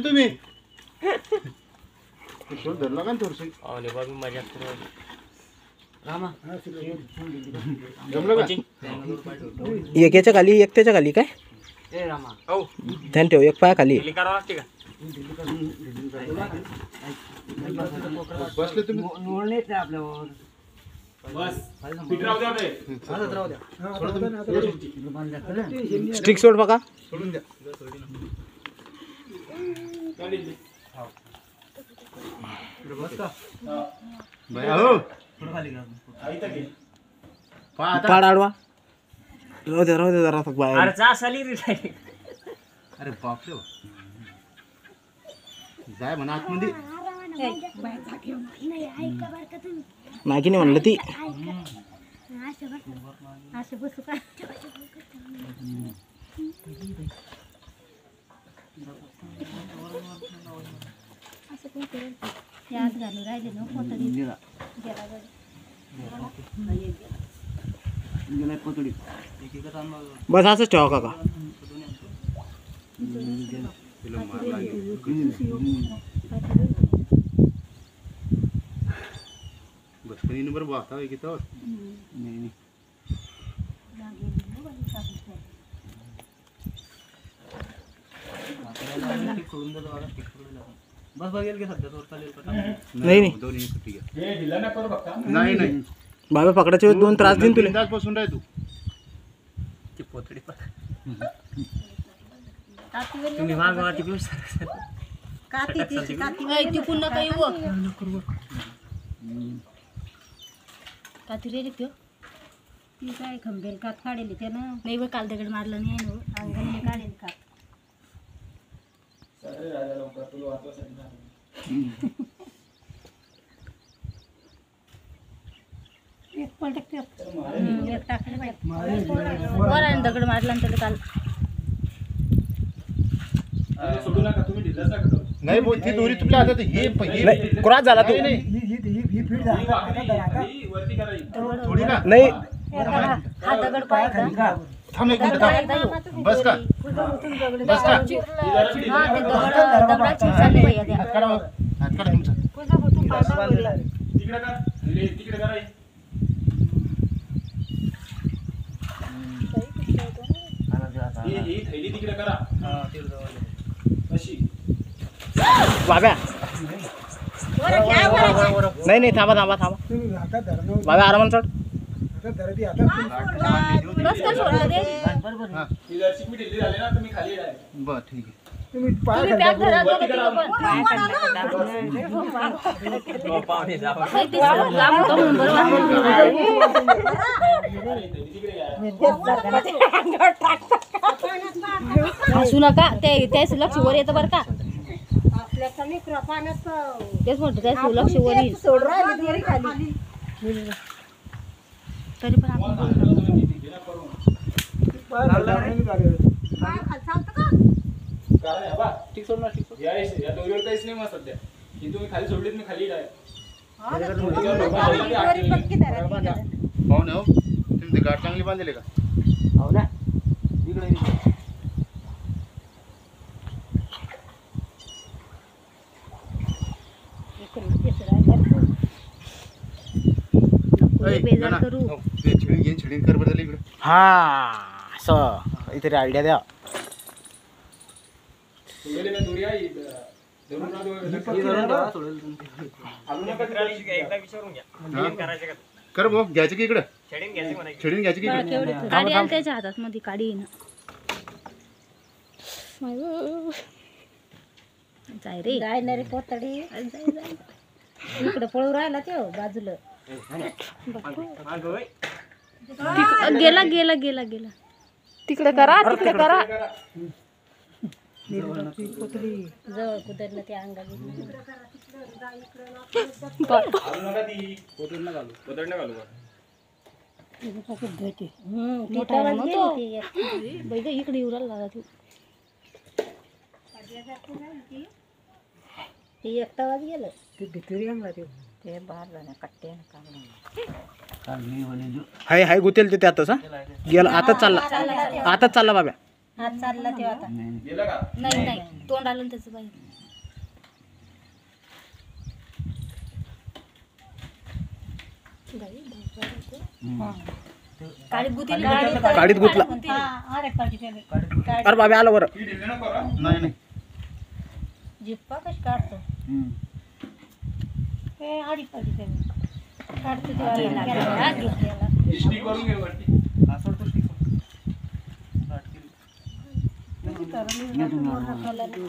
तुम्ही धरला का थोडस मजा एकेच्या खाली एक त्याच्या खाली काय ध्यान ठेव एक पाया खाली बसले तुम्ही आपल्यावर स्टिक सोड बघा सोडून द्या पाड आडवा राहू दे जरा बाहेर अरे बापरे जाय म्हणा आतमध्ये मागी नाही म्हणलं ती बस असंच ठेवा काका बचपनी नंबर बाता है कितना नहीं बस बघेल की सध्या तोर चालेल नाही दोन्ही ठीक आहे हे ढिला नको करू फक्त नाही नाही बाबा पकडायचे वेळेस दोन त्रास देईन तुला बिंदास बसून राह तू ती पोतडी तुम्ही मागवा ती पिऊस ती काय खंबेल कात काढेल त्यानं नाही व काल दगड मारलं नाही ना अंगण काढेल कात एक पलट एक टाकले बरं दगड मारला त्याला काल नाही बोल ती दोरी तुला आता हे क्रॉस झाला तू थोडी ना नाही हा दगड पाहिजे थांब एक मिनिट थांब बस का बस का दगडाची चालली भैया हात काढा तुमचा तिकडे का तिकडे करा ही थैली तिकडे करा अशी बाब्या नाही थांबा बाबा आरामात चढ बर ठीक आहे हसू नका त्याच लक्ष वर येतं बरं का तेच म्हणतो त्याच लक्ष वर येईल तरी पण या दोरीवर काहीच नाही मग सध्या ही तुम्ही खाली सोडलीत मी खाली काय पाहून हो तुम्ही ते गाठ चांगली बांधले का हो ना इकडे छेडी कर बदल इकडे हा असं काहीतरी आयडिया द्या कर भाऊ घ्यायचं की इकडे छेडून घ्यायचं की इकडे काडी आली त्याच्या हातात मध्ये काडी जाय रे जाय रे पोतडी इकडे पळू राहिला ते बाजूला गेला गेला गेला गेला तिकडे करा जवळ कुदरलं त्या अंगाला इकडे येऊ राहिला तू एकटा वाज गेलं ते बाहेर जाण्या कट्टे हाय हाय गुतेल ते त्यातच हा गेला आताच चालला बाब्या. हा चालला ते आता गेला का? नाही तोंड आलं ना त्याचं बाहेर. काळीत गुतीली काडीत गुतला. अरे बाब्या आला बरं. ही ढिली नको करा. नाही जिप्पा कशी काढतो हे आडी काढतो ते ही स्टिक करून घे वरती.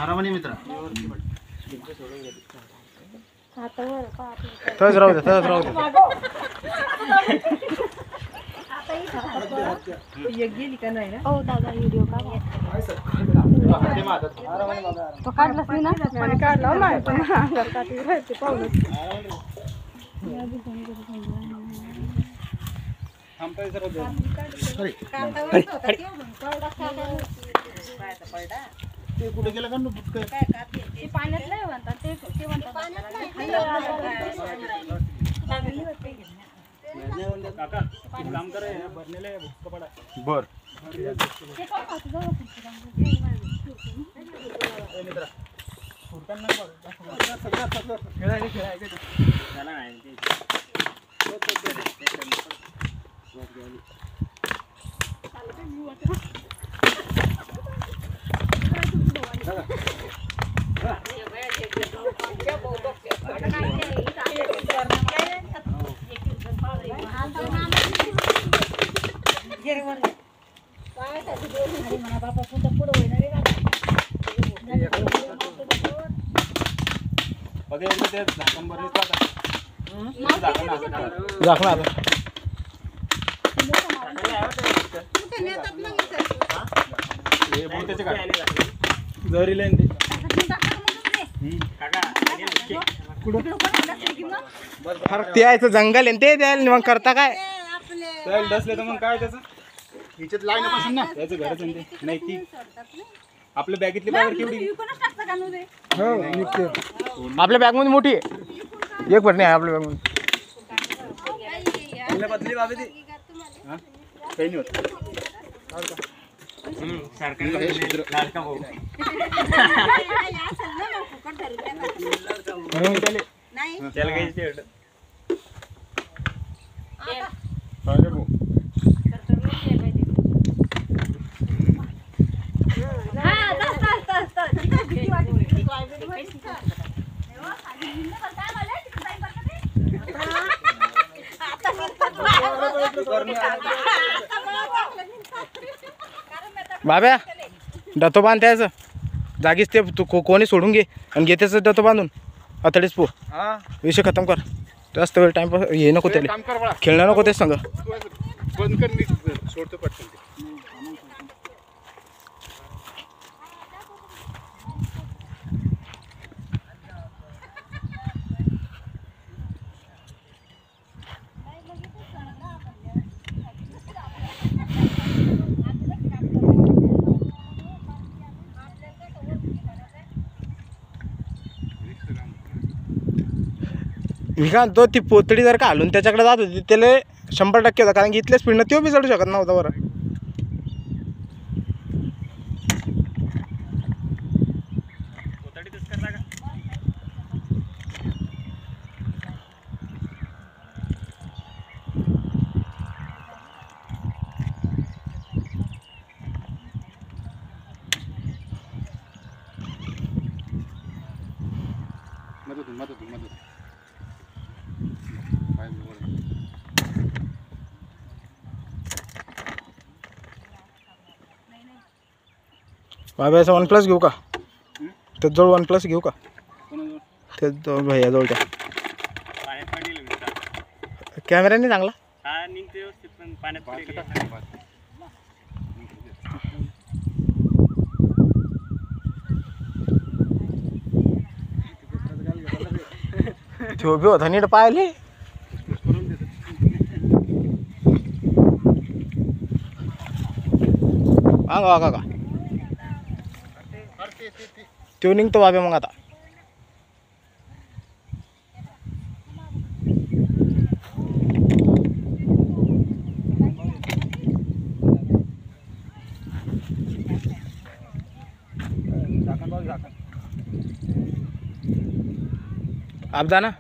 आरामाने मित्रा. तसंच राहू दे. गेली का नाही ना. हो दादा व्हिडिओ तो काढलाच नाही ना. काढला नाही पण अंगावर काठी राहायचे पाहूनच. ते कुठे गेलं का नु बुटकं? ते पाण्यात नाही म्हणतात ते म्हणतात बर झाकणं आलं. जरी लाईन ते ते यायचं जंगल आहे ते द्यायला मग करता काय. त्याला डसले तर मग काय त्याचं? हिच्यात लाईन पासून ना त्याचं घरच आहे ते. नाही ती आपल्या बॅगेतली बाहेर केवढी? आपल्या बॅग मध्ये मोठी आहे. एक भर नाही आपल्या बॅग मध्ये. बदली बाबी ती काही नाही होत. बाब्या दतो बांध त्याचं जागीच ते कोणी सोडून घे आणि घे त्याचं दतो बांधून अतडीच पो. विषय खतम कर. जास्त वेळ टाइमपास हे नको त्याला काम कर बाळा. खेळणं नको तेच सांग. बंद कर मी सोडतो पटकन ते. मी का तो ती पोतडी जर का हालून त्याच्याकडे जात होती त्याला 100% होता कारण की इथल्या स्पीडनं तो बी चढू शकत नव्हता बरं. मदत बाबा असं OnePlus घेऊ का? त्याजवळ OnePlus घेऊ का? त्याजवळ भैयाजवळ त्या कॅमेरा नाही चांगला. तो बी होता नीट पाहिले. का तो निघतो बाबा मग आता आप जाना